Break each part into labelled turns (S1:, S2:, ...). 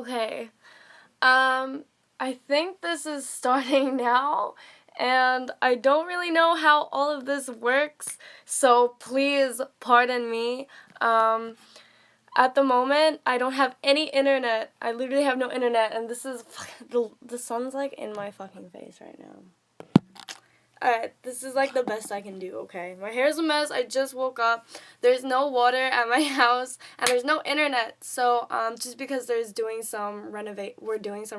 S1: Okay. I think this is starting now, and I don't really know how all of this works, so please pardon me. At the moment, I don't have any internet. I literally have no internet, and this is the sun's like in my fucking face right now. Alright, this is like the best I can do, okay? My hair's a mess, I just woke up, there's no water at my house, and there's no internet, so, just because we're doing some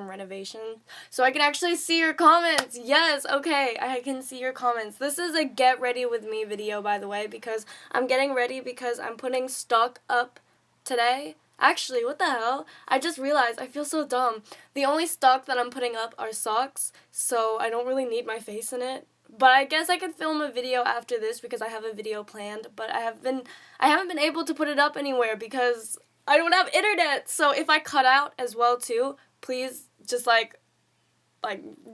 S1: renovation, so I can actually see your comments, yes, okay, I can see your comments. This is a get ready with me video, by the way, because I'm getting ready because I'm putting stock up today. Actually, what the hell? I just realized, I feel so dumb. The only stock that I'm putting up are socks, so I don't really need my face in it. But I guess I could film a video after this because I have a video planned, but I haven't been able to put it up anywhere because I don't have internet. So if I cut out as well too, please just like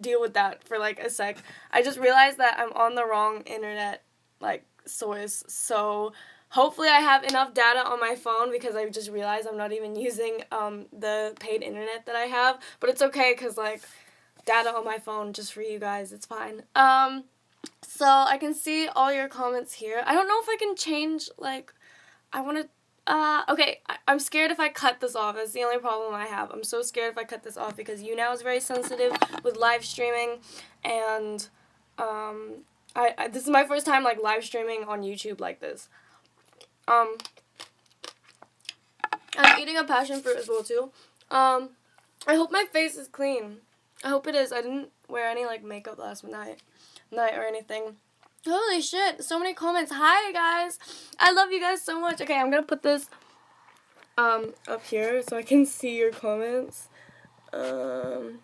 S1: deal with that for like a sec. I just realized that I'm on the wrong internet source. So hopefully I have enough data on my phone because I just realized I'm not even using the paid internet that I have, but it's okay cuz like data on my phone just for you guys, it's fine. So I can see all your comments here. I don't know if I can change, like, I want to, okay, I'm scared if I cut this off. That's the only problem I have. I'm so scared if I cut this off because YouNow is very sensitive with live streaming, and, this is my first time, like, live streaming on YouTube like this. I'm eating a passion fruit as well, too. I hope my face is clean. I hope it is. I didn't wear any, like, makeup last night or anything. Holy shit, so many comments. Hi, guys. I love you guys so much. Okay, I'm gonna put this, up here so I can see your comments. And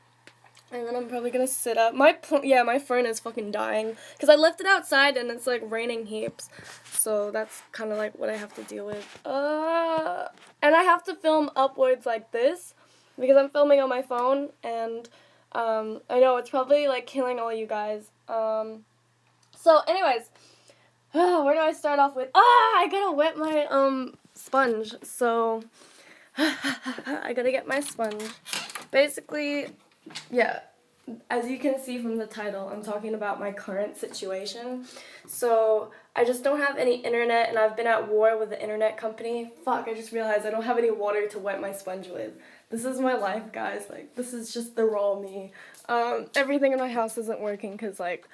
S1: then I'm probably gonna sit up. My fern is fucking dying because I left it outside and it's, like, raining heaps. So that's kind of, like, what I have to deal with. And I have to film upwards like this because I'm filming on my phone, and I know it's probably like killing all you guys. So anyways, where do I start off with? I gotta wet my sponge. So I gotta get my sponge. Basically, yeah, as you can see from the title, I'm talking about my current situation. So I just don't have any internet, and I've been at war with the internet company. Fuck, I just realized I don't have any water to wet my sponge with. This is my life, guys. Like, this is just the raw me. Everything in my house isn't working because, like,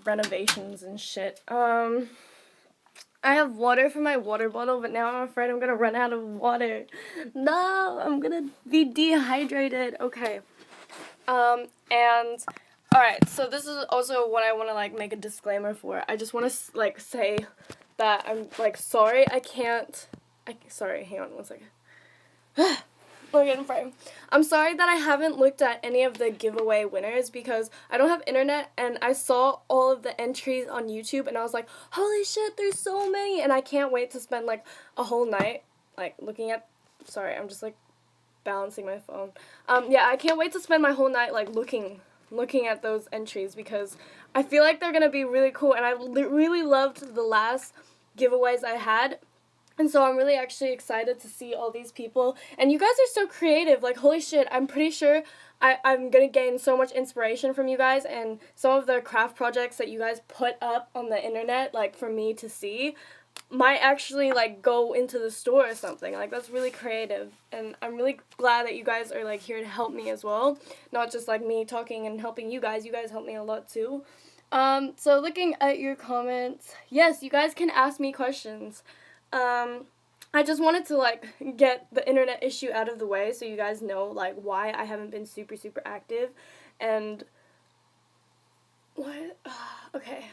S1: renovations and shit. I have water for my water bottle, but now I'm afraid I'm gonna run out of water. No, I'm gonna be dehydrated. Okay. And, alright, so this is also what I want to, like, make a disclaimer for. I just want to, like, say that I'm, like, sorry sorry, hang on one second. We're getting framed. I'm sorry that I haven't looked at any of the giveaway winners because I don't have internet, and I saw all of the entries on YouTube, and I was like, holy shit, there's so many, and I can't wait to spend, like, a whole night, like, looking at, sorry, I'm just, like, balancing my phone. Yeah, I can't wait to spend my whole night, like, looking at those entries because I feel like they're gonna be really cool, and I really loved the last giveaways I had. And so I'm really actually excited to see all these people. And you guys are so creative. Like, holy shit, I'm pretty sure I'm going to gain so much inspiration from you guys. And some of the craft projects that you guys put up on the internet, like, for me to see, might actually, like, go into the store or something. Like, that's really creative. And I'm really glad that you guys are, like, here to help me as well. Not just, like, me talking and helping you guys. You guys help me a lot, too. So looking at your comments, yes, you guys can ask me questions. I just wanted to, like, get the internet issue out of the way so you guys know, like, why I haven't been super, super active, and, what, okay,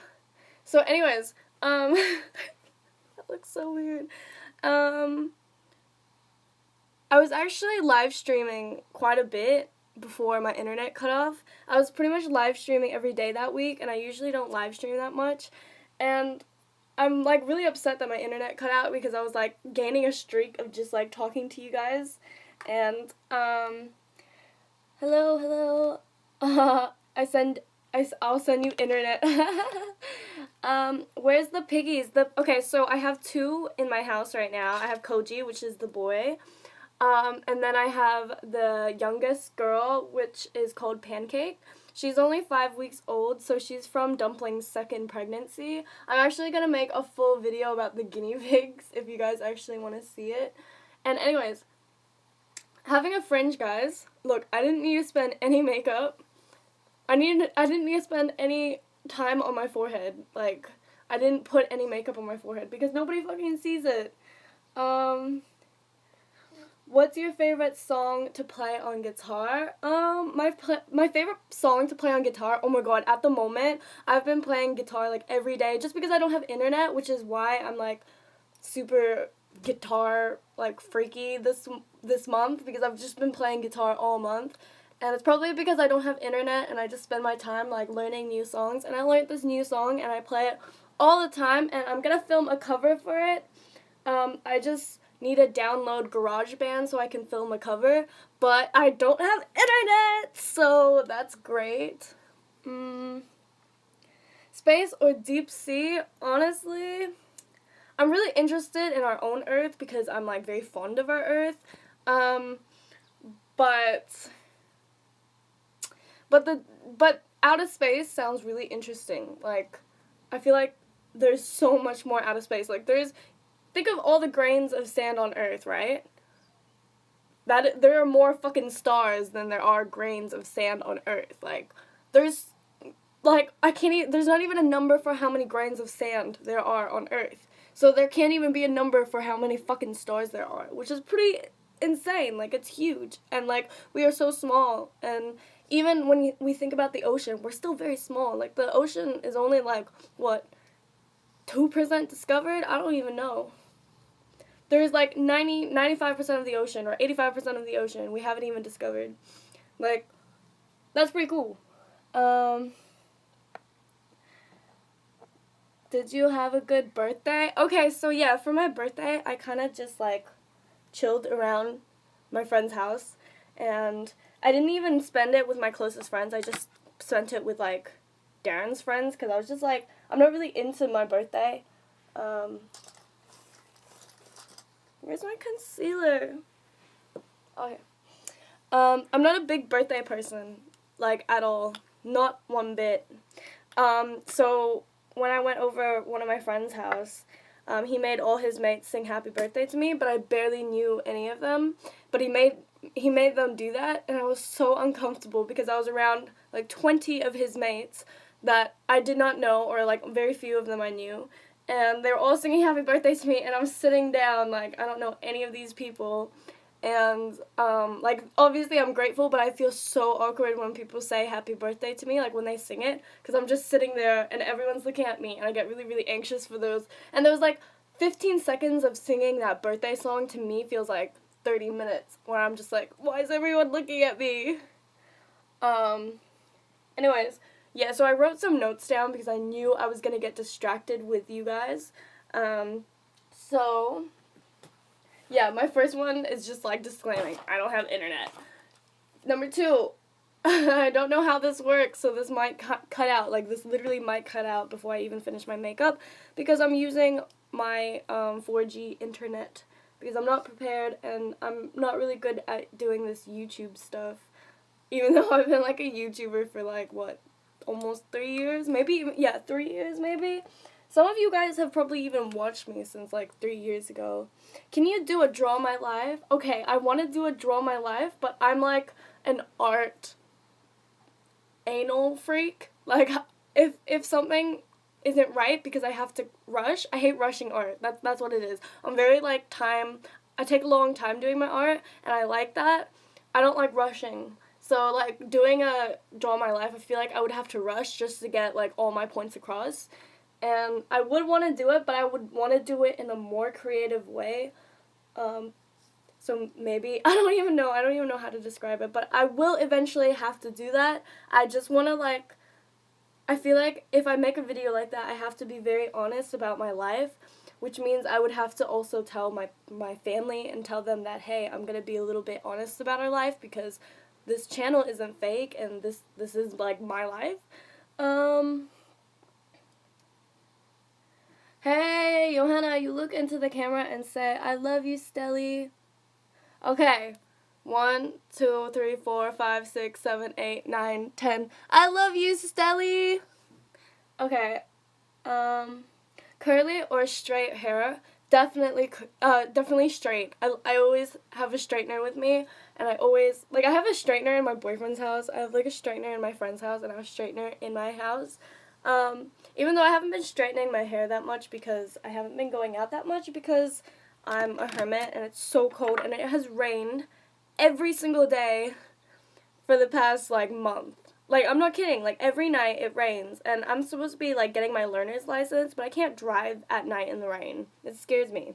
S1: so anyways, that looks so weird. I was actually live streaming quite a bit before my internet cut off. I was pretty much live streaming every day that week, and I usually don't live stream that much, and I'm, like, really upset that my internet cut out because I was, like, gaining a streak of just, like, talking to you guys. And, hello, I'll send you internet. Where's the piggies? Okay, so I have two in my house right now. I have Koji, which is the boy. And then I have the youngest girl, which is called Pancake. She's only 5 weeks old, so she's from Dumpling's second pregnancy. I'm actually going to make a full video about the guinea pigs if you guys actually want to see it. And anyways, having a fringe, guys, look, I didn't need to spend any makeup. I didn't need to spend any time on my forehead. Like, I didn't put any makeup on my forehead because nobody fucking sees it. What's your favorite song to play on guitar? My favorite song to play on guitar, oh my god, at the moment, I've been playing guitar, like, every day, just because I don't have internet, which is why I'm, like, super guitar, like, freaky this month, because I've just been playing guitar all month, and it's probably because I don't have internet, and I just spend my time, like, learning new songs, and I learned this new song, and I play it all the time, and I'm gonna film a cover for it. I just need to download GarageBand so I can film a cover, but I don't have internet, so that's great. Space or deep sea? Honestly, I'm really interested in our own Earth because I'm, like, very fond of our Earth, but outer space sounds really interesting. Like, I feel like there's so much more outer space. Like, think of all the grains of sand on Earth, right? There are more fucking stars than there are grains of sand on Earth. Like, there's not even a number for how many grains of sand there are on Earth. So there can't even be a number for how many fucking stars there are, which is pretty insane. Like, it's huge. And, like, we are so small. And even when we think about the ocean, we're still very small. Like, the ocean is only, like, what, 2% discovered? I don't even know. There's, like, 95% of the ocean, or 85% of the ocean we haven't even discovered. Like, that's pretty cool. Did you have a good birthday? Okay, so yeah, for my birthday, I kind of just, like, chilled around my friend's house, and I didn't even spend it with my closest friends. I just spent it with, like, Darren's friends, because I was just, like, I'm not really into my birthday. Where's my concealer? Okay. I'm not a big birthday person, like, at all. Not one bit. So when I went over one of my friend's house, he made all his mates sing happy birthday to me, but I barely knew any of them. But he made them do that, and I was so uncomfortable because I was around, like, 20 of his mates that I did not know, or, like, very few of them I knew. And they were all singing happy birthday to me, and I'm sitting down, like, I don't know any of these people. And, like, obviously I'm grateful, but I feel so awkward when people say happy birthday to me, like, when they sing it, because I'm just sitting there, and everyone's looking at me, and I get really, really anxious for those. And there was, like, 15 seconds of singing that birthday song to me feels like 30 minutes, where I'm just like, why is everyone looking at me? Anyways, yeah, so I wrote some notes down because I knew I was going to get distracted with you guys. So, yeah, my first one is just, like, disclaiming, I don't have internet. Number 2, I don't know how this works, so this might cut out. Like, this literally might cut out before I even finish my makeup, because I'm using my 4G internet, because I'm not prepared, and I'm not really good at doing this YouTube stuff, even though I've been, like, a YouTuber for, like, what, almost 3 years? Maybe even, yeah, 3 years, maybe? Some of you guys have probably even watched me since, like, 3 years ago. Can you do a draw my life? Okay, I want to do a draw my life, but I'm, like, an art anal freak. Like, if something isn't right because I have to rush, I hate rushing art. That's what it is. I'm very, like, I take a long time doing my art, and I like that. I don't like rushing. So, like, doing a draw my life, I feel like I would have to rush just to get, like, all my points across. And I would want to do it, but I would want to do it in a more creative way. So maybe, I don't even know how to describe it, but I will eventually have to do that. I just want to, like, I feel like if I make a video like that, I have to be very honest about my life, which means I would have to also tell my family and tell them that, hey, I'm going to be a little bit honest about our life, because this channel isn't fake, and this is, like, my life. Hey, Johanna, you look into the camera and say, I love you, Stelly. Okay. 1, 2, 3, 4, 5, 6, 7, 8, 9, 10. I love you, Stelly. Okay. Curly or straight hair? Definitely straight. I always have a straightener with me, and I always, like, I have a straightener in my boyfriend's house, I have, like, a straightener in my friend's house, and I have a straightener in my house. Even though I haven't been straightening my hair that much because I haven't been going out that much because I'm a hermit, and it's so cold, and it has rained every single day for the past, like, month. Like, I'm not kidding. Like, every night it rains, and I'm supposed to be, like, getting my learner's license, but I can't drive at night in the rain. It scares me.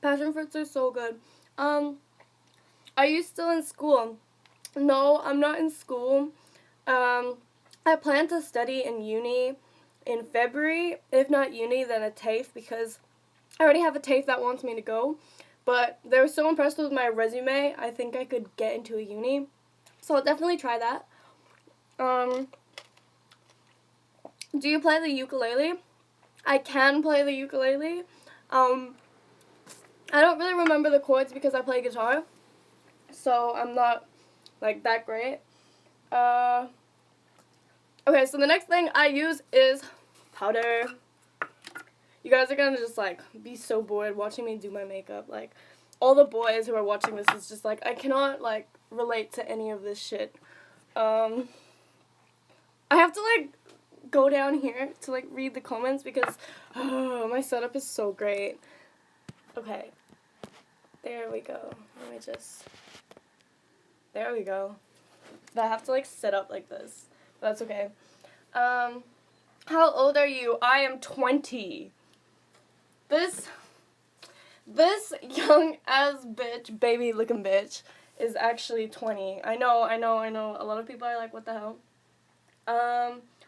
S1: Passion fruits are so good. Are you still in school? No, I'm not in school. I plan to study in uni in February. If not uni, then a TAFE, because I already have a TAFE that wants me to go. But they were so impressed with my resume, I think I could get into a uni. So I'll definitely try that. Do you play the ukulele? I can play the ukulele. I don't really remember the chords because I play guitar. So I'm not, like, that great. Okay, so the next thing I use is powder. You guys are gonna just, like, be so bored watching me do my makeup. Like, all the boys who are watching this is just, like, I cannot, like, relate to any of this shit. I have to, like, go down here to, like, read the comments because, oh, my setup is so great. Okay. There we go. Let me just... There we go. But I have to, like, sit up like this. But that's okay. How old are you? I am 20. This young ass bitch, baby looking bitch, is actually 20. I know. A lot of people are like, what the hell?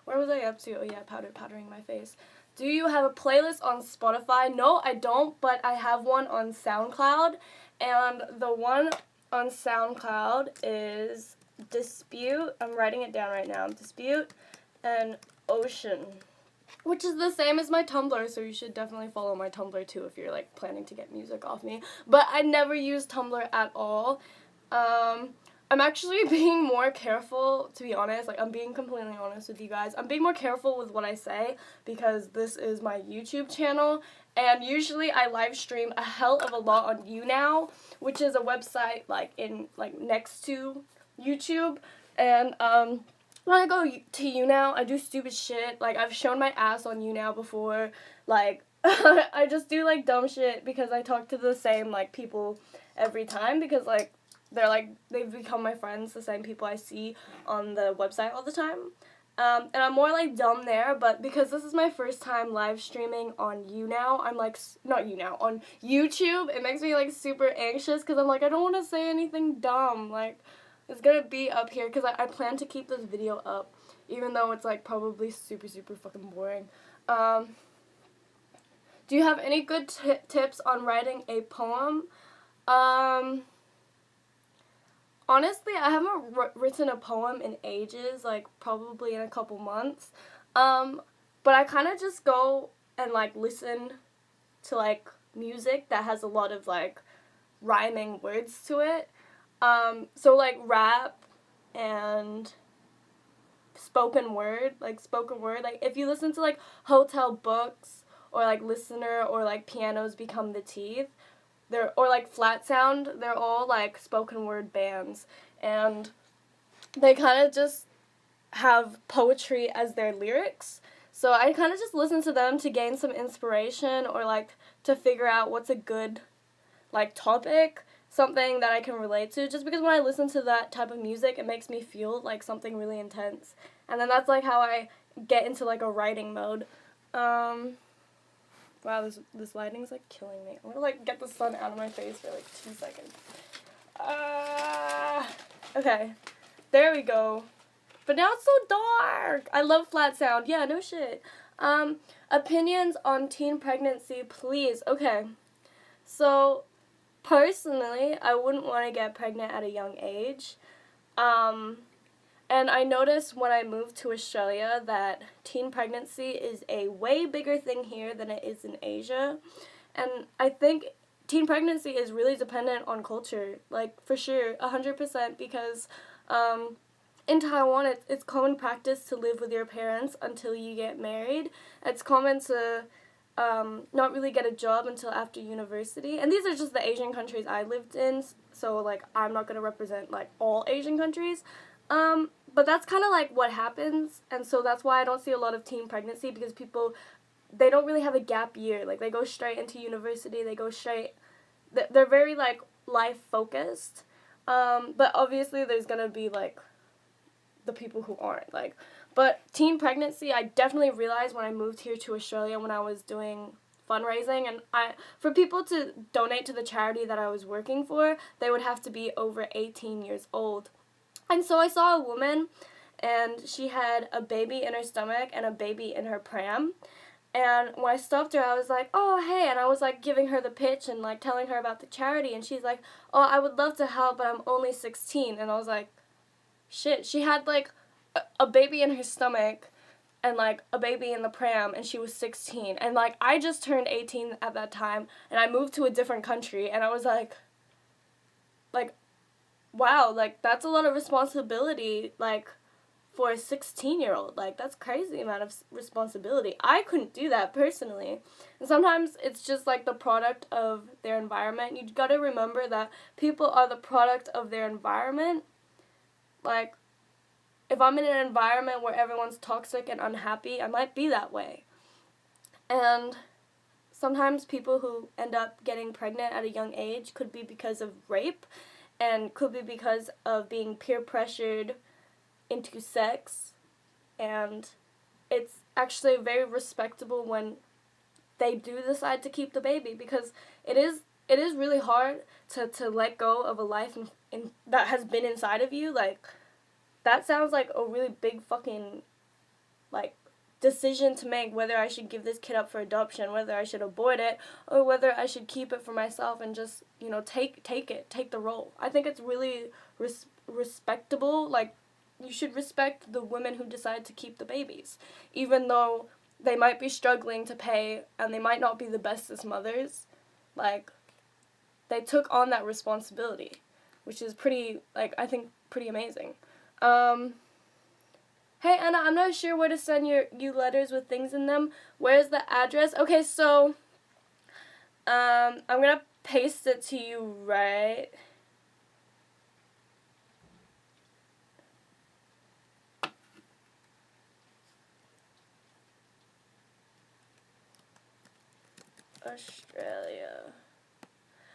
S1: Where was I up to? Oh yeah, powdering my face. Do you have a playlist on Spotify? No, I don't, but I have one on SoundCloud, and the one on SoundCloud is Dispute. I'm writing it down right now. Dispute and Ocean, which is the same as my Tumblr, so you should definitely follow my Tumblr too if you're, like, planning to get music off me. But I never use Tumblr at all. I'm actually being more careful, to be honest. Like, I'm being completely honest with you guys. I'm being more careful with what I say because this is my YouTube channel, and usually I live stream a hell of a lot on YouNow, which is a website, like, next to YouTube, and, when I go to YouNow, I do stupid shit. Like, I've shown my ass on YouNow before. Like, I just do, like, dumb shit because I talk to the same, like, people every time because, like, they've become my friends, the same people I see on the website all the time. And I'm more, like, dumb there, but because this is my first time live streaming on YouNow, I'm, like, not YouNow, on YouTube, it makes me, like, super anxious because I'm, like, I don't want to say anything dumb. Like, it's gonna be up here because I plan to keep this video up, even though it's, like, probably super, super fucking boring. Do you have any good tips on writing a poem? Honestly, I haven't written a poem in ages, like, probably in a couple months. But I kind of just go and, like, listen to, like, music that has a lot of, like, rhyming words to it. So, like, rap and spoken word, like, if you listen to, like, Hotel Books, or, like, Listener, or, like, Pianos Become the Teeth, or, like, Flat Sound, they're all, like, spoken word bands, and they kind of just have poetry as their lyrics, so I kind of just listen to them to gain some inspiration, or, like, to figure out what's a good, like, topic, something that I can relate to, just because when I listen to that type of music, it makes me feel like something really intense, and then that's, like, how I get into, like, a writing mode. Wow, this lighting's, like, killing me. I'm gonna, like, get the sun out of my face for, like, 2 seconds. Okay, there we go. But now it's so dark. I love Flat Sound. Yeah, no shit. Opinions on teen pregnancy, please. Okay, so personally, I wouldn't want to get pregnant at a young age. And I noticed when I moved to Australia that teen pregnancy is a way bigger thing here than it is in Asia. And I think teen pregnancy is really dependent on culture, like for sure, 100%, because in Taiwan it's common practice to live with your parents until you get married. It's common to not really get a job until after university. And these are just the Asian countries I lived in, so like I'm not going to represent like all Asian countries. But that's kind of like what happens, and so that's why I don't see a lot of teen pregnancy, because people, they don't really have a gap year. Like, they go straight into university, they go straight, they're very, like, life-focused, but obviously there's gonna be, like, the people who aren't, like, but teen pregnancy, I definitely realized when I moved here to Australia when I was doing fundraising, and for people to donate to the charity that I was working for, they would have to be over 18 years old. And so I saw a woman, and she had a baby in her stomach and a baby in her pram. And when I stopped her, I was like, oh, hey. And I was, like, giving her the pitch and, like, telling her about the charity. And she's like, oh, I would love to help, but I'm only 16. And I was like, shit. She had, like, a baby in her stomach and, like, a baby in the pram, and she was 16. And, like, I just turned 18 at that time, and I moved to a different country. And I was like, wow, like, that's a lot of responsibility, like, for a 16-year-old. Like, that's crazy amount of responsibility. I couldn't do that personally. And sometimes it's just, like, the product of their environment. You gotta remember that people are the product of their environment. Like, if I'm in an environment where everyone's toxic and unhappy, I might be that way. And sometimes people who end up getting pregnant at a young age could be because of rape, and could be because of being peer pressured into sex, and it's actually very respectable when they do decide to keep the baby, because it is really hard to let go of a life that has been inside of you. Like, that sounds like a really big fucking, like, decision to make, whether I should give this kid up for adoption, whether I should abort it, or whether I should keep it for myself and just, you know, take the role. I think it's really respectable. Like, you should respect the women who decide to keep the babies, even though they might be struggling to pay and they might not be the best as mothers. Like, they took on that responsibility, which is pretty, like, I think pretty amazing. Hey, Anna, I'm not sure where to send you letters with things in them. Where's the address? Okay, so, I'm gonna paste it to you right. Australia.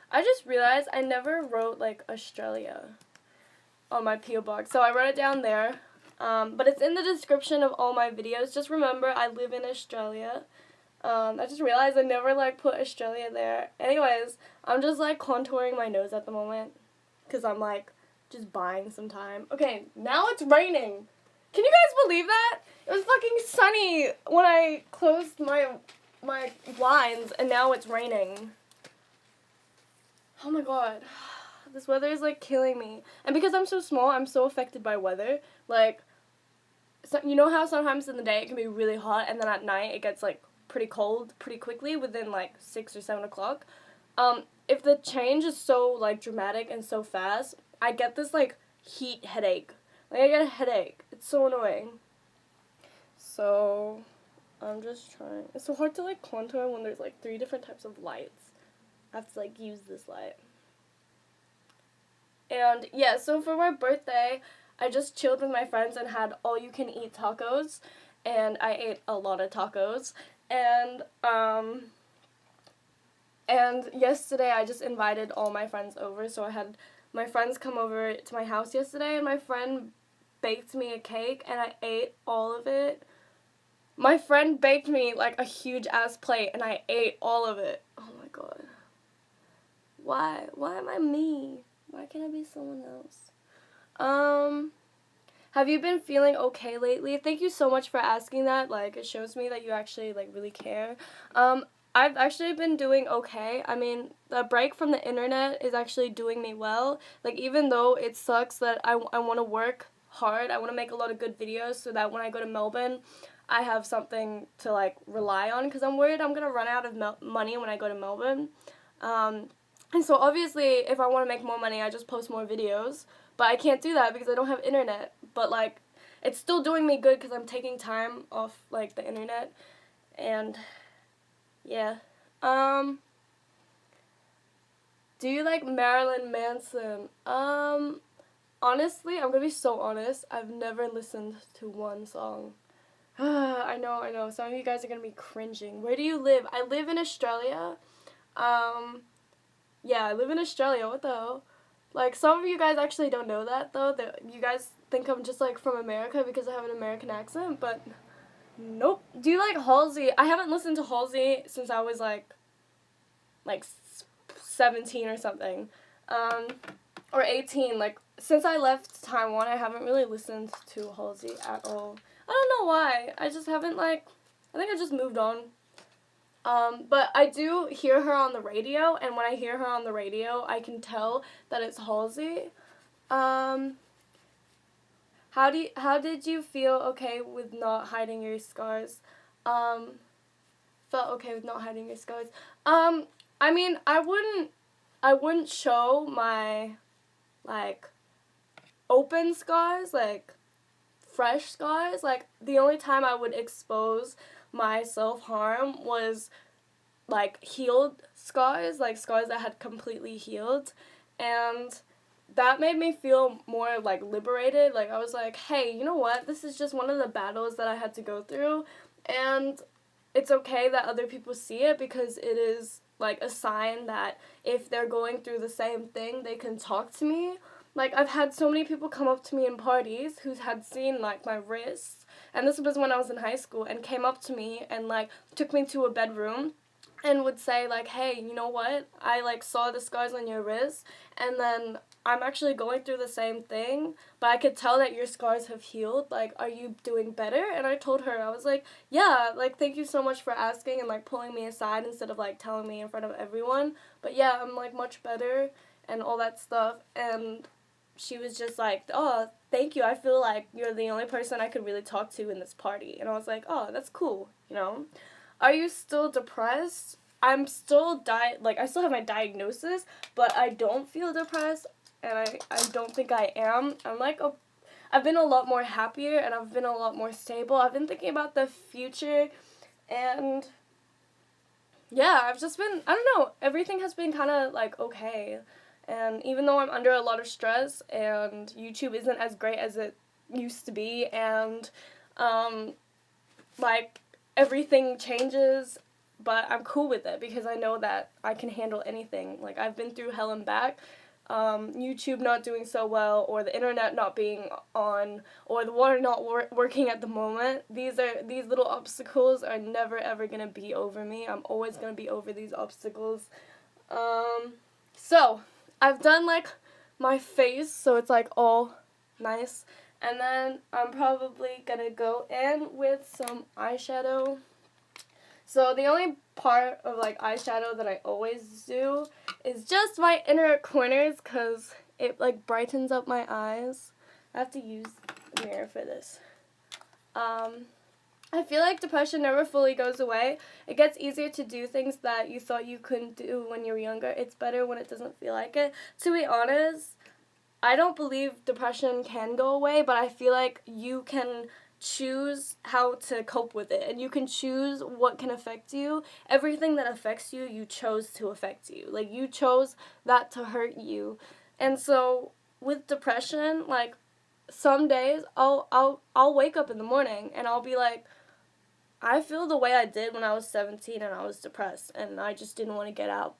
S1: I just realized I never wrote, like, Australia on my P.O. box, so I wrote it down there. But it's in the description of all my videos. Just remember, I live in Australia. I just realized I never, like, put Australia there. Anyways, I'm just, like, contouring my nose at the moment, because I'm, like, just buying some time. Okay, now it's raining. Can you guys believe that? It was fucking sunny when I closed my blinds, and now it's raining. Oh my god. This weather is, like, killing me. And because I'm so small, I'm so affected by weather. Like, so, you know how sometimes in the day it can be really hot, and then at night it gets, like, pretty cold pretty quickly within, like, 6 or 7 o'clock? If the change is so, like, dramatic and so fast, I get this, like, heat headache. Like, I get a headache. It's so annoying. So, I'm just trying. It's so hard to, like, contour when there's, like, 3 different types of lights. I have to, like, use this light. And, yeah, so for my birthday, I just chilled with my friends and had all-you-can-eat tacos. And I ate a lot of tacos. And yesterday I just invited all my friends over. So I had my friends come over to my house yesterday, and my friend baked me a cake, and I ate all of it. My friend baked me, like, a huge-ass plate, and I ate all of it. Oh, my God. Why? Why am I me? Why can't I be someone else? Have you been feeling okay lately? Thank you so much for asking that. Like, it shows me that you actually, like, really care. I've actually been doing okay. I mean, the break from the internet is actually doing me well. Like, even though it sucks that I want to work hard. I want to make a lot of good videos so that when I go to Melbourne, I have something to, like, rely on, because I'm worried I'm going to run out of money when I go to Melbourne. And so obviously, if I want to make more money, I just post more videos. But I can't do that because I don't have internet. But, like, it's still doing me good because I'm taking time off, like, the internet. And, yeah. Do you like Marilyn Manson? Honestly, I'm going to be so honest. I've never listened to one song. I know. Some of you guys are going to be cringing. Where do you live? I live in Australia. Yeah, I live in Australia. What the hell? Like, some of you guys actually don't know that, though. That you guys think I'm just, like, from America because I have an American accent, but nope. Do you like Halsey? I haven't listened to Halsey since I was, like 17 or something. Or 18. Like, since I left Taiwan, I haven't really listened to Halsey at all. I don't know why. I just haven't, like, I think I just moved on. But I do hear her on the radio, and when I hear her on the radio, I can tell that it's Halsey. How did you feel okay with not hiding your scars? Felt okay with not hiding your scars. I mean, I wouldn't show my, like, open scars, like, fresh scars. Like, the only time I would expose my self-harm was, like, healed scars, like, scars that had completely healed, and that made me feel more, like, liberated. Like, I was like, hey, you know what, this is just one of the battles that I had to go through, and it's okay that other people see it, because it is, like, a sign that if they're going through the same thing, they can talk to me. Like, I've had so many people come up to me in parties who had seen, like, my wrists, and this was when I was in high school, and came up to me and, like, took me to a bedroom and would say, like, hey, you know what, I, like, saw the scars on your wrist, and then I'm actually going through the same thing, but I could tell that your scars have healed. Like, are you doing better? And I told her, I was like, yeah, like, thank you so much for asking and, like, pulling me aside instead of, like, telling me in front of everyone. But, yeah, I'm, like, much better and all that stuff. And she was just like, oh, thank you. I feel like you're the only person I could really talk to in this party. And I was like, oh, that's cool, you know? Are you still depressed? I'm still I still have my diagnosis, but I don't feel depressed, and I don't think I am. I've been a lot more happier, and I've been a lot more stable. I've been thinking about the future, and yeah, I've just been, I don't know, everything has been kind of, like, okay. And even though I'm under a lot of stress, and YouTube isn't as great as it used to be, and, like, everything changes, but I'm cool with it because I know that I can handle anything. Like, I've been through hell and back. YouTube not doing so well, or the internet not being on, or the water not working at the moment. These little obstacles are never ever gonna be over me. I'm always gonna be over these obstacles. So I've done, like, my face, so it's, like, all nice, and then I'm probably gonna go in with some eyeshadow. So the only part of, like, eyeshadow that I always do is just my inner corners, because it, like, brightens up my eyes. I have to use a mirror for this. I feel like depression never fully goes away. It gets easier to do things that you thought you couldn't do when you were younger. It's better when it doesn't feel like it. To be honest, I don't believe depression can go away, but I feel like you can choose how to cope with it, and you can choose what can affect you. Everything that affects you, you chose to affect you. Like, you chose that to hurt you. And so with depression, like, some days I'll wake up in the morning and I'll be like, I feel the way I did when I was 17 and I was depressed, and I just didn't want to get out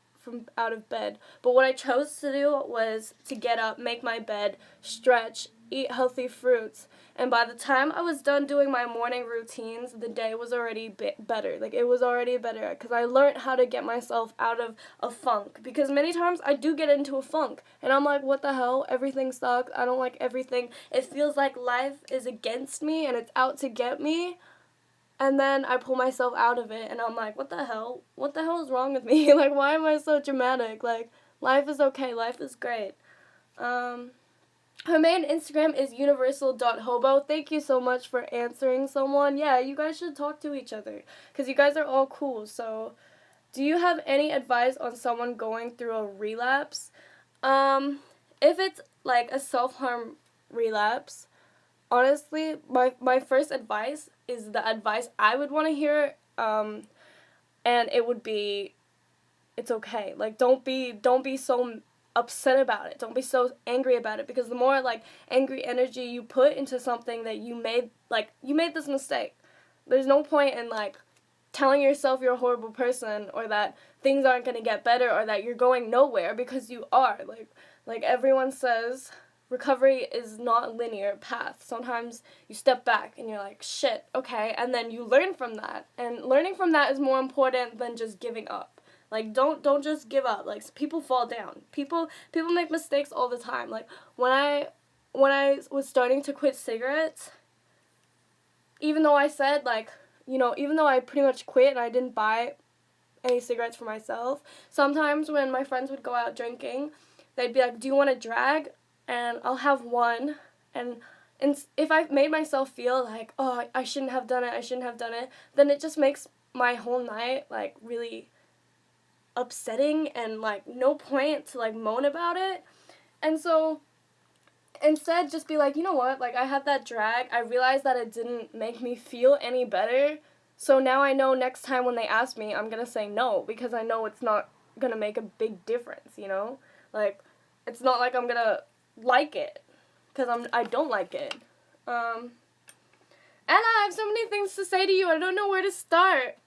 S1: of bed. But what I chose to do was to get up, make my bed, stretch, eat healthy fruits, and by the time I was done doing my morning routines, the day was already better. Like, it was already better, because I learned how to get myself out of a funk, because many times I do get into a funk, and I'm like, what the hell, everything sucks, I don't like everything, it feels like life is against me, and it's out to get me. And then I pull myself out of it, and I'm like, what the hell is wrong with me? Like, why am I so dramatic? Like, life is okay, life is great. Her main Instagram is universal.hobo. Thank you so much for answering someone. Yeah, you guys should talk to each other because you guys are all cool. So, do you have any advice on someone going through a relapse? If it's like a self-harm relapse, honestly, my first advice is the advice I would want to hear, and it would be, it's okay. Like, don't be so upset about it. Don't be so angry about it, because the more like angry energy you put into something that you made this mistake, there's no point in like telling yourself you're a horrible person, or that things aren't going to get better, or that you're going nowhere, because you are. Like everyone says, recovery is not a linear path. Sometimes you step back and you're like, shit, okay, and then you learn from that. And learning from that is more important than just giving up. Like, don't just give up. Like, people fall down. People make mistakes all the time. Like, when I was starting to quit cigarettes, even though I said, like, even though I pretty much quit and I didn't buy any cigarettes for myself, sometimes when my friends would go out drinking, they'd be like, do you want a drag? And I'll have one. And if I've made myself feel like, oh, I shouldn't have done it, then it just makes my whole night, like, really upsetting, and, like, no point to, like, moan about it. And so instead, just be like, you know what, like, I had that drag, I realized that it didn't make me feel any better, so now I know next time when they ask me, I'm gonna say no, because I know it's not gonna make a big difference, like, it's not like I'm gonna like it, because I don't like it. And I have so many things to say to you, I don't know where to start.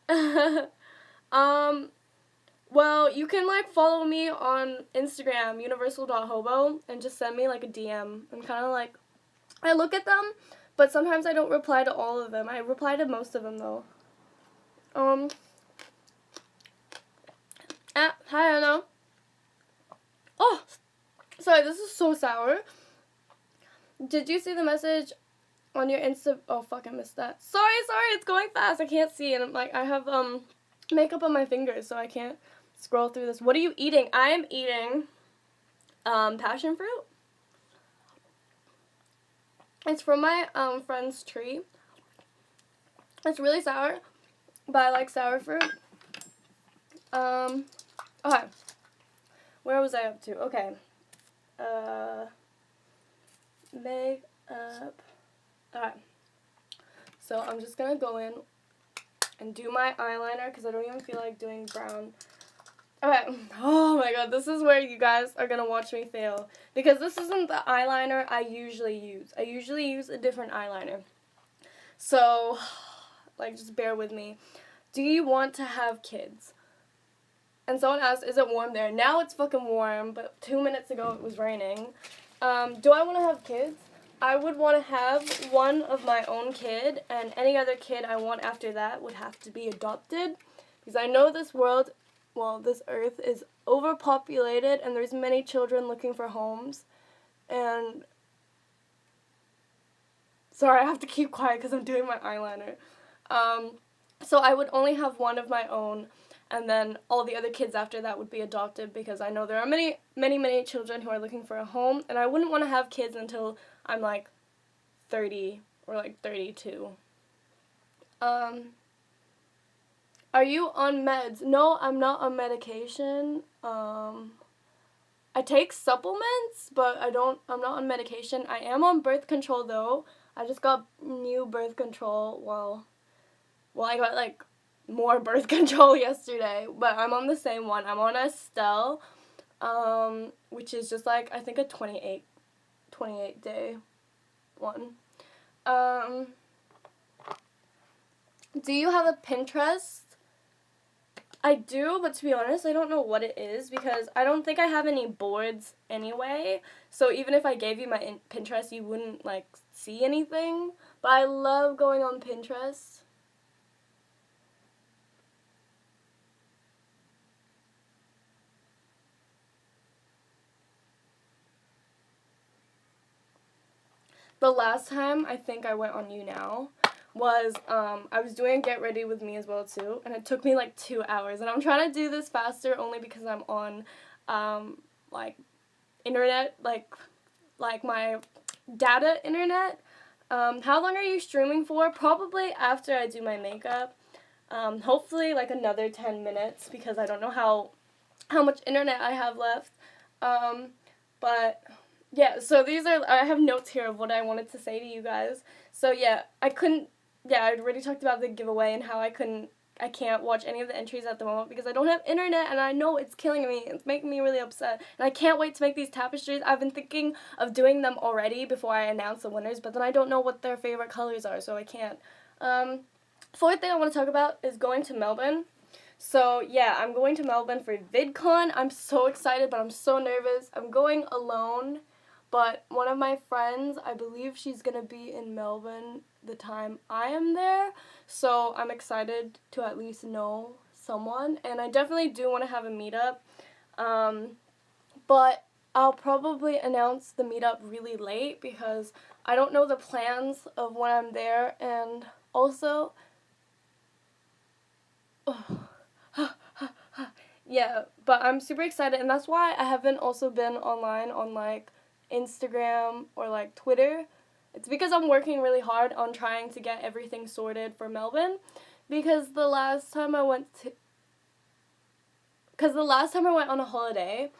S1: Well, you can, like, follow me on Instagram, universal.hobo, and just send me, like, a DM. I'm kind of, like, I look at them, but sometimes I don't reply to all of them. I reply to most of them, though. Hi, Anna. Oh, sorry, this is so sour. Did you see the message on your Insta? Oh, fuck, I missed that. Sorry, it's going fast. I can't see, and I'm, like, I have, makeup on my fingers, so I can't scroll through this. What are you eating? I am eating passion fruit. It's from my friend's tree. It's really sour, but I like sour fruit. Okay. Where was I up to? Okay. Makeup. Alright. So I'm just gonna go in and do my eyeliner, because I don't even feel like doing brown. Okay, oh my god, this is where you guys are gonna watch me fail, because this isn't the eyeliner I usually use. I usually use a different eyeliner. So, like, just bear with me. Do you want to have kids? And someone asked, is it warm there? Now it's fucking warm, but 2 minutes ago it was raining. Do I want to have kids? I would want to have one of my own kid, and any other kid I want after that would have to be adopted, because I know this world, well, this earth is overpopulated, and there's many children looking for homes, and sorry, I have to keep quiet because I'm doing my eyeliner. So I would only have one of my own, and then all the other kids after that would be adopted, because I know there are many, many, many children who are looking for a home, and I wouldn't want to have kids until I'm, like, 30 or, like, 32. Are you on meds? No, I'm not on medication. I take supplements, but I'm not on medication. I am on birth control, though. I just got new birth control. Well, I got, like, more birth control yesterday, but I'm on the same one. I'm on Estelle, which is just, like, I think a 28 day one. Do you have a Pinterest? I do, but to be honest, I don't know what it is, because I don't think I have any boards anyway, so even if I gave you my Pinterest, you wouldn't, like, see anything, but I love going on Pinterest. The last time I think I went on You Now was, I was doing Get Ready With Me as well, too, and it took me, like, 2 hours, and I'm trying to do this faster only because I'm on, like, internet, like, like my data internet. How long are you streaming for? Probably after I do my makeup. Hopefully like another 10 minutes because I don't know how much internet I have left. But yeah, so I have notes here of what I wanted to say to you guys. So yeah, I already talked about the giveaway and how I can't watch any of the entries at the moment because I don't have internet, and I know it's killing me. It's making me really upset. And I can't wait to make these tapestries. I've been thinking of doing them already before I announce the winners, but then I don't know what their favorite colors are, so I can't. Fourth thing I want to talk about is going to Melbourne. So yeah, I'm going to Melbourne for VidCon. I'm so excited, but I'm so nervous. I'm going alone, but one of my friends, I believe she's going to be in Melbourne the time I am there, so I'm excited to at least know someone, and I definitely do want to have a meetup, but I'll probably announce the meetup really late because I don't know the plans of when I'm there, and also, yeah, but I'm super excited, and that's why I haven't also been online on, like, Instagram or, like, Twitter. It's because I'm working really hard on trying to get everything sorted for Melbourne, because the last time I went on a holiday,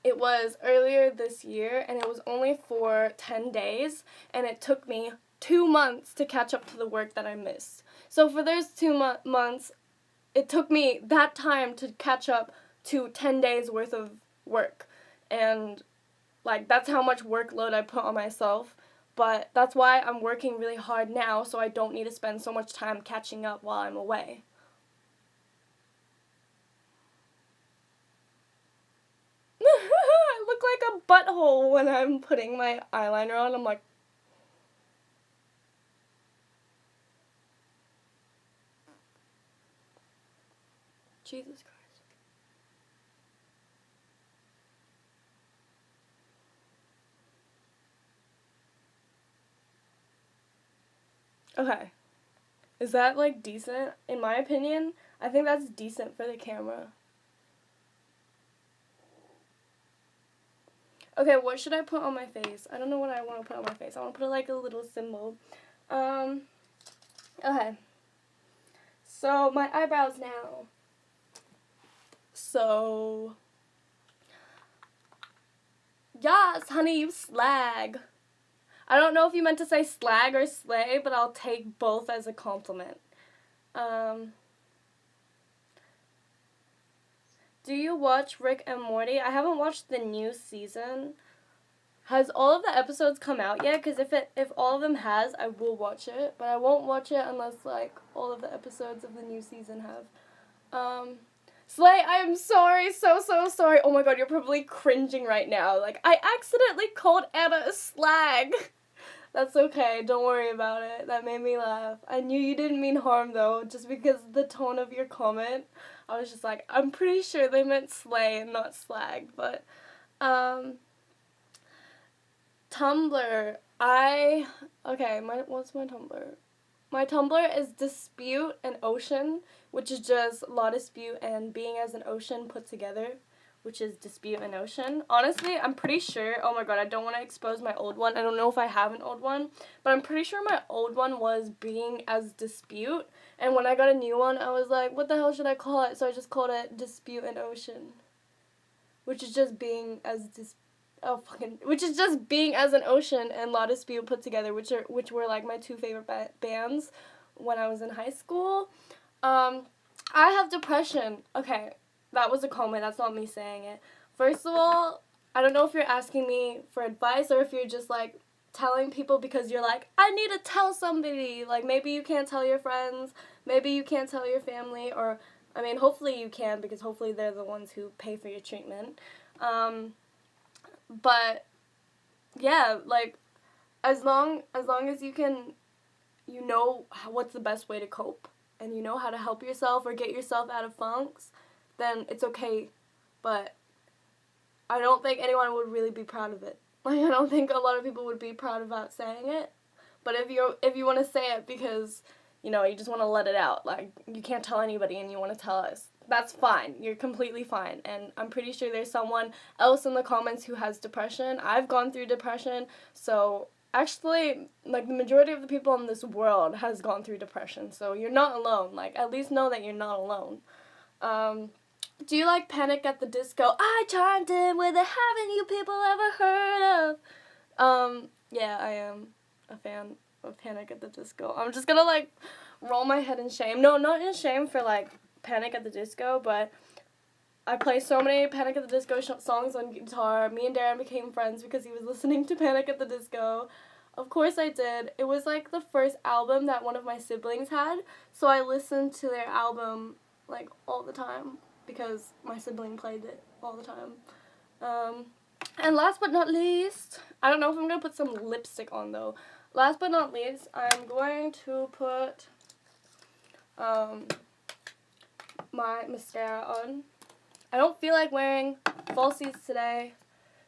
S1: it was earlier this year, and it was only for 10 days, and it took me 2 months to catch up to the work that I missed. So for those 2 months, it took me that time to catch up to 10 days worth of work, and like, that's how much workload I put on myself, but that's why I'm working really hard now, so I don't need to spend so much time catching up while I'm away. I look like a butthole when I'm putting my eyeliner on. I'm like, Jesus Christ. Okay. Is that, like, decent? In my opinion, I think that's decent for the camera. Okay, what should I put on my face? I don't know what I want to put on my face. I want to put, like, a little symbol. Okay. So, my eyebrows now. So, yes, honey, you slag. I don't know if you meant to say slag or slay, but I'll take both as a compliment. Do you watch Rick and Morty? I haven't watched the new season. Has all of the episodes come out yet? Because if all of them has, I will watch it. But I won't watch it unless, like, all of the episodes of the new season have. Slay, I am sorry, so sorry. Oh my god, you're probably cringing right now. Like, I accidentally called Anna a slag. That's okay, don't worry about it. That made me laugh. I knew you didn't mean harm, though, just because the tone of your comment. I was just like, I'm pretty sure they meant slay and not slag, but, Tumblr. What's my Tumblr? My Tumblr is Dispute and Ocean, which is just Law Dispute and Being as an Ocean put together, which is Dispute and Ocean. Honestly, I'm pretty sure, oh my god, I don't want to expose my old one. I don't know if I have an old one, but I'm pretty sure my old one was Being as Dispute, and when I got a new one, I was like, what the hell should I call it? So I just called it Dispute and Ocean, which is just Being as which is just Being as an Ocean and Law Dispute put together, which were like my two favorite bands when I was in high school. I have depression. Okay, that was a comment. That's not me saying it. First of all, I don't know if you're asking me for advice or if you're just like telling people because you're like, I need to tell somebody. Like, maybe you can't tell your friends, maybe you can't tell your family, or I mean, hopefully you can, because hopefully they're the ones who pay for your treatment. But yeah, like, as long as you can, you know what's the best way to cope, and you know how to help yourself or get yourself out of funks, then it's okay. But I don't think anyone would really be proud of it. Like, I don't think a lot of people would be proud about saying it. But if you want to say it because, you know, you just want to let it out, like, you can't tell anybody and you want to tell us, that's fine. You're completely fine. And I'm pretty sure there's someone else in the comments who has depression. I've gone through depression. So actually, like, the majority of the people in this world has gone through depression. So you're not alone. Like, at least know that you're not alone. Do you like Panic at the Disco? I chimed in with it. Haven't you people ever heard of? Yeah, I am a fan of Panic at the Disco. I'm just gonna, like, roll my head in shame. No, not in shame for, like, Panic at the Disco, but I play so many Panic at the Disco songs on guitar. Me and Darren became friends because he was listening to Panic at the Disco. Of course I did. It was, like, the first album that one of my siblings had, so I listened to their album, like, all the time because my sibling played it all the time. And last but not least, I don't know if I'm going to put some lipstick on, though. Last but not least, I'm going to put my mascara on. I don't feel like wearing falsies today.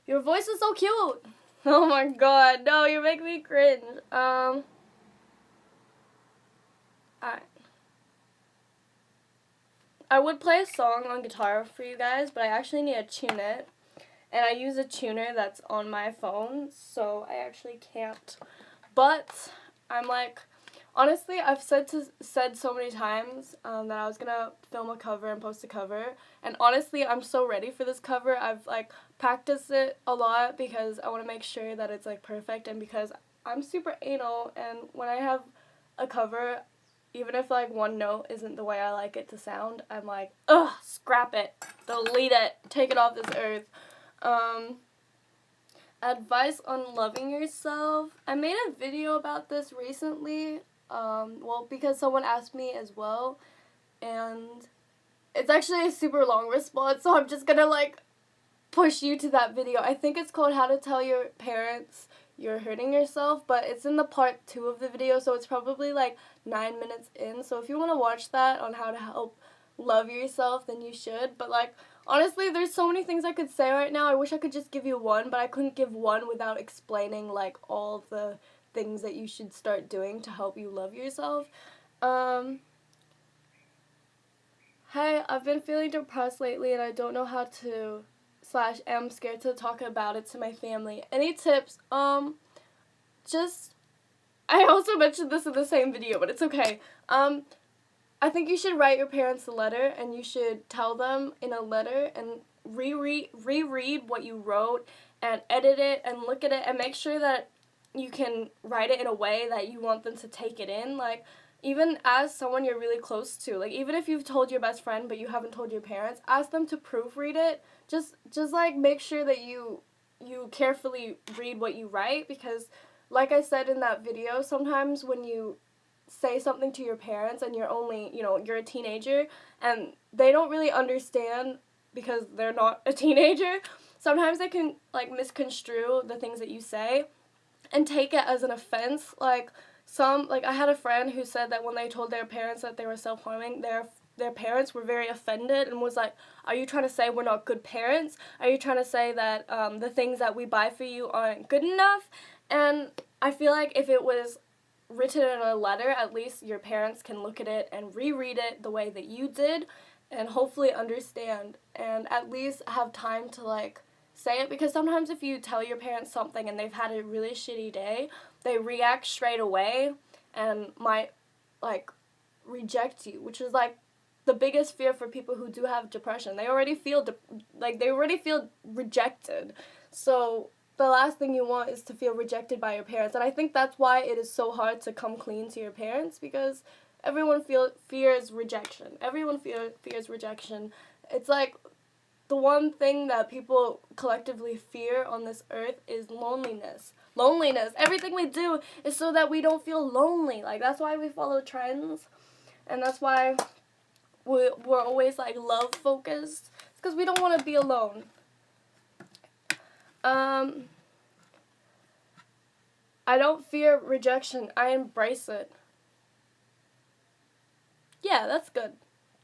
S1: Your voice is so cute. Oh my god, no, you're making me cringe. Alright. I would play a song on guitar for you guys, but I actually need to tune it. And I use a tuner that's on my phone, so I actually can't. But I'm like, honestly, I've said so many times that I was gonna film a cover and post a cover. And honestly, I'm so ready for this cover. I've, like, practiced it a lot because I want to make sure that it's, like, perfect, and because I'm super anal, and when I have a cover, even if, like, one note isn't the way I like it to sound, I'm like, ugh, scrap it, delete it, take it off this earth. Advice on loving yourself. I made a video about this recently, well, because someone asked me as well, and it's actually a super long response, so I'm just gonna, like, push you to that video. I think it's called How to Tell Your Parents You're Hurting Yourself, but it's in the part 2 of the video, so it's probably, like, 9 minutes in, so if you want to watch that on how to help love yourself, then you should. But, like, honestly, there's so many things I could say right now. I wish I could just give you one, but I couldn't give one without explaining, like, all the things that you should start doing to help you love yourself. Hey, I've been feeling depressed lately, and I don't know how to / am scared to talk about it to my family. Any tips? Just, I also mentioned this in the same video, but it's okay. I think you should write your parents a letter, and you should tell them in a letter and reread what you wrote and edit it and look at it and make sure that you can write it in a way that you want them to take it in. Like, even as someone you're really close to, like, even if you've told your best friend but you haven't told your parents, ask them to proofread it. Just like, make sure that you carefully read what you write, because, like I said in that video, sometimes when you say something to your parents and you're only, you're a teenager and they don't really understand because they're not a teenager, sometimes they can, like, misconstrue the things that you say and take it as an offense. Like, I had a friend who said that when they told their parents that they were self-harming, their parents were very offended and was like, are you trying to say we're not good parents? Are you trying to say that the things that we buy for you aren't good enough? And I feel like if it was written in a letter, at least your parents can look at it and reread it the way that you did and hopefully understand and at least have time to, like, say it, because sometimes if you tell your parents something and they've had a really shitty day, they react straight away and might, like, reject you, which is, like, the biggest fear for people who do have depression. They already feel rejected. So the last thing you want is to feel rejected by your parents. And I think that's why it is so hard to come clean to your parents, because everyone fears rejection. Everyone fears rejection. It's like the one thing that people collectively fear on this earth is loneliness. Loneliness. Everything we do is so that we don't feel lonely. Like, that's why we follow trends. And that's why we're always, like, love focused. It's because we don't want to be alone. I don't fear rejection. I embrace it. Yeah, that's good.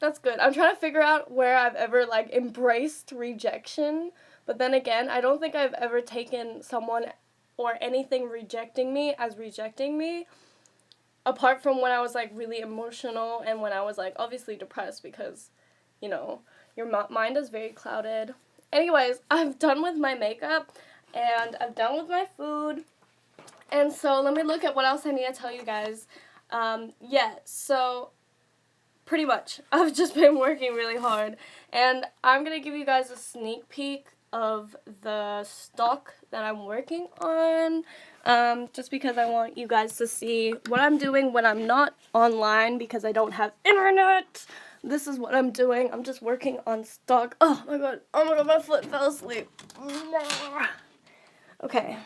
S1: That's good. I'm trying to figure out where I've ever, like, embraced rejection. But then again, I don't think I've ever taken someone or anything rejecting me as rejecting me. Apart from when I was, like, really emotional and when I was, like, obviously depressed because, you know, your mind is very clouded. Anyways, I'm done with my makeup, and I'm done with my food, and so let me look at what else I need to tell you guys. Yeah, so pretty much, I've just been working really hard, and I'm going to give you guys a sneak peek of the stock that I'm working on, just because I want you guys to see what I'm doing when I'm not online because I don't have internet. This is what I'm doing. I'm just working on stock. Oh my god, my foot fell asleep. Okay.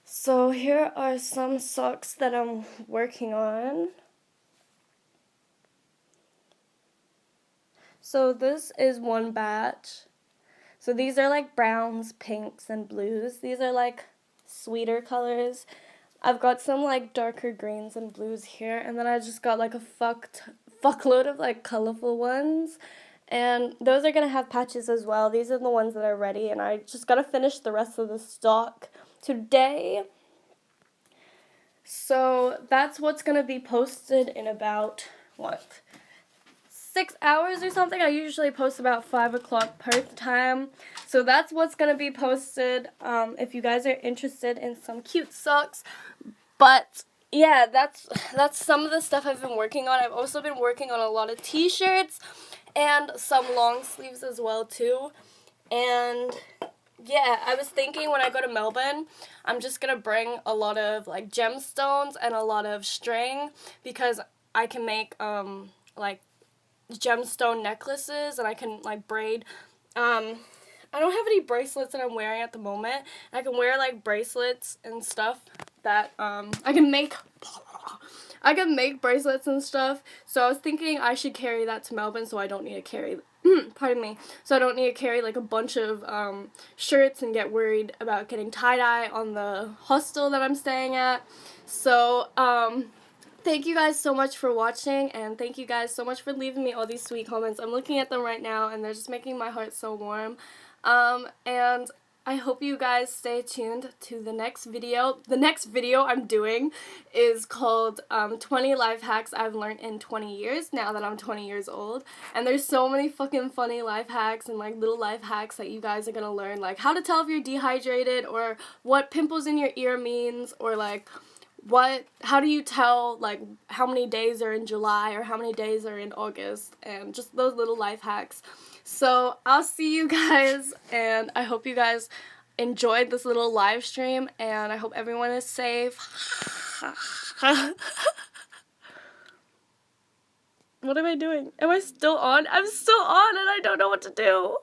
S1: So here are some socks that I'm working on. So this is one batch. So these are like browns, pinks, and blues. These are like sweeter colors. I've got some like darker greens and blues here, and then I just got like a fuckload of like colorful ones. And those are gonna have patches as well. These are the ones that are ready, and I just gotta finish the rest of the stock today. So that's what's gonna be posted in about, what, 6 hours or something. I usually post about 5 o'clock Perth time. So that's what's going to be posted if you guys are interested in some cute socks. But yeah, that's some of the stuff I've been working on. I've also been working on a lot of t-shirts and some long sleeves as well too. And yeah, I was thinking when I go to Melbourne, I'm just going to bring a lot of like gemstones and a lot of string, because I can make like gemstone necklaces, and I can like braid. I don't have any bracelets that I'm wearing at the moment. I can wear like bracelets and stuff that I can make bracelets and stuff. So I was thinking I should carry that to Melbourne, so I don't need to carry pardon me. So I don't need to carry like a bunch of shirts and get worried about getting tie-dye on the hostel that I'm staying at. So thank you guys so much for watching, and thank you guys so much for leaving me all these sweet comments. I'm looking at them right now, and they're just making my heart so warm. And I hope you guys stay tuned to the next video. The next video I'm doing is called 20 Life Hacks I've Learned in 20 Years, now that I'm 20 years old. And there's so many fucking funny life hacks and like little life hacks that you guys are gonna learn, like how to tell if you're dehydrated, or what pimples in your ear means, or like how do you tell like how many days are in July or how many days are in August, and just those little life hacks. So I'll see you guys, and I hope you guys enjoyed this little live stream, and I hope everyone is safe. What am I doing? Am I still on? I'm still on, and I don't know what to do.